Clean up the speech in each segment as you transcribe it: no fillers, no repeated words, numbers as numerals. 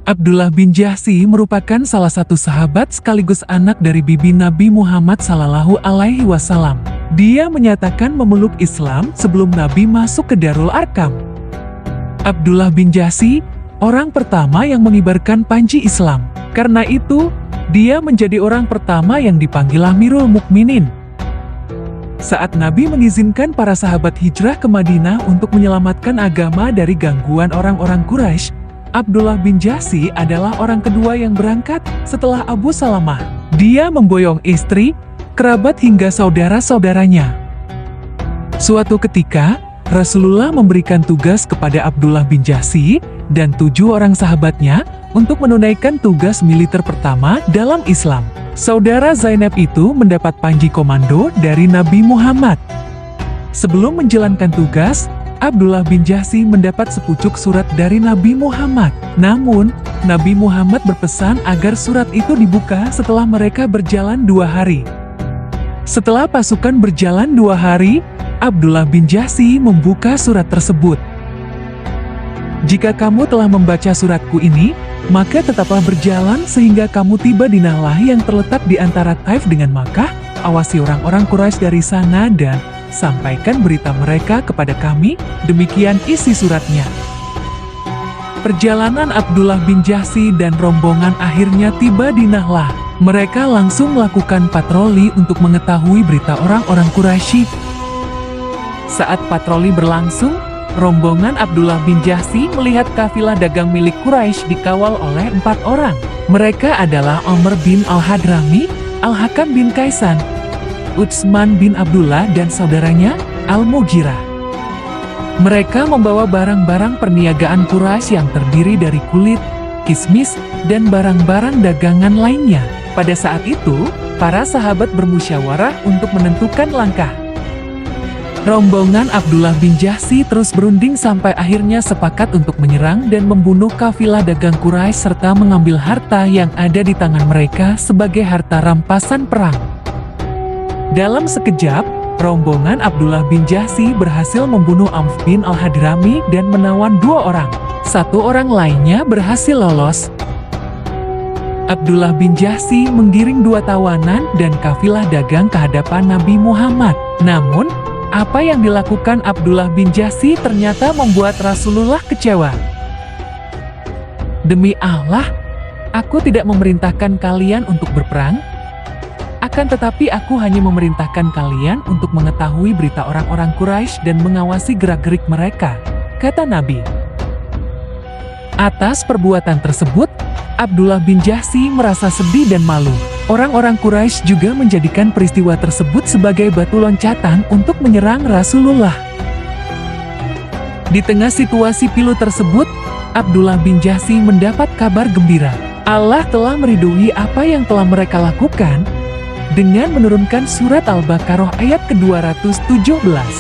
Abdullah bin Jahsy merupakan salah satu sahabat sekaligus anak dari bibi Nabi Muhammad SAW. Dia menyatakan memeluk Islam sebelum Nabi masuk ke Darul Arqam. Abdullah bin Jahsy, orang pertama yang mengibarkan panji Islam. Karena itu, dia menjadi orang pertama yang dipanggil Amirul Mukminin. Saat Nabi mengizinkan para sahabat hijrah ke Madinah untuk menyelamatkan agama dari gangguan orang-orang Quraisy, Abdullah bin Jahsy adalah orang kedua yang berangkat setelah Abu Salamah. Dia memboyong istri, kerabat hingga saudara-saudaranya. Suatu ketika, Rasulullah memberikan tugas kepada Abdullah bin Jahsy dan 7 orang sahabatnya untuk menunaikan tugas militer pertama dalam Islam. Saudara Zainab itu mendapat panji komando dari Nabi Muhammad. Sebelum menjalankan tugas, Abdullah bin Jahsy mendapat sepucuk surat dari Nabi Muhammad. Namun, Nabi Muhammad berpesan agar surat itu dibuka setelah mereka berjalan 2 hari. Setelah pasukan berjalan 2 hari, Abdullah bin Jahsy membuka surat tersebut. "Jika kamu telah membaca suratku ini, maka tetaplah berjalan sehingga kamu tiba di Nahlah yang terletak di antara Taif dengan Makkah. Awasi orang-orang Quraisy dari sana dan sampaikan berita mereka kepada kami." Demikian isi suratnya. Perjalanan Abdullah bin Jahsy dan rombongan akhirnya tiba di Nahlah. Mereka langsung melakukan patroli untuk mengetahui berita orang-orang Quraisy. Saat patroli berlangsung, rombongan Abdullah bin Jahsy melihat kafilah dagang milik Quraisy dikawal oleh 4 orang. Mereka adalah Umar bin Al-Hadrami, Al-Hakam bin Kaisan, Utsman bin Abdullah dan saudaranya, Al-Mughirah. Mereka membawa barang-barang perniagaan Quraisy yang terdiri dari kulit, kismis, dan barang-barang dagangan lainnya. Pada saat itu, para sahabat bermusyawarah untuk menentukan langkah. Rombongan Abdullah bin Jahsy terus berunding sampai akhirnya sepakat untuk menyerang dan membunuh kafilah dagang Quraisy serta mengambil harta yang ada di tangan mereka sebagai harta rampasan perang. Dalam sekejap, rombongan Abdullah bin Jahsy berhasil membunuh Amr bin Al-Hadrami dan menawan 2 orang. 1 orang lainnya berhasil lolos. Abdullah bin Jahsy menggiring 2 tawanan dan kafilah dagang ke hadapan Nabi Muhammad. Namun, apa yang dilakukan Abdullah bin Jahsy ternyata membuat Rasulullah kecewa. "Demi Allah, aku tidak memerintahkan kalian untuk berperang. Akan tetapi aku hanya memerintahkan kalian untuk mengetahui berita orang-orang Quraisy dan mengawasi gerak-gerik mereka," kata Nabi. Atas perbuatan tersebut, Abdullah bin Jahsy merasa sedih dan malu. Orang-orang Quraisy juga menjadikan peristiwa tersebut sebagai batu loncatan untuk menyerang Rasulullah. Di tengah situasi pilu tersebut, Abdullah bin Jahsy mendapat kabar gembira. Allah telah meridhoi apa yang telah mereka lakukan dengan menurunkan surat Al-Baqarah ayat ke-217.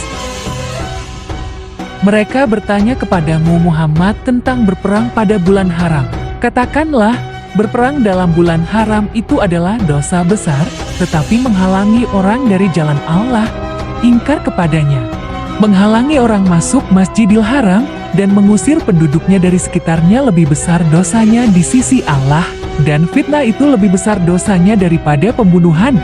Mereka bertanya kepadamu Muhammad tentang berperang pada bulan haram. Katakanlah, berperang dalam bulan haram itu adalah dosa besar, tetapi menghalangi orang dari jalan Allah, ingkar kepadanya. Menghalangi orang masuk Masjidil Haram dan mengusir penduduknya dari sekitarnya lebih besar dosanya di sisi Allah, dan fitnah itu lebih besar dosanya daripada pembunuhan.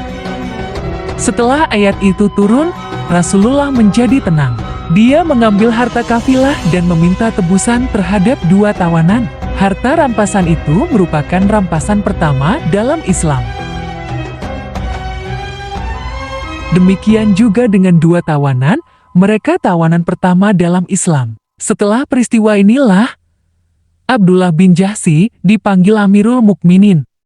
Setelah ayat itu turun, Rasulullah menjadi tenang. Dia mengambil harta kafilah dan meminta tebusan terhadap 2 tawanan. Harta rampasan itu merupakan rampasan pertama dalam Islam. Demikian juga dengan 2 tawanan, mereka tawanan pertama dalam Islam. Setelah peristiwa inilah, Abdullah bin Jahsy dipanggil Amirul Mukminin.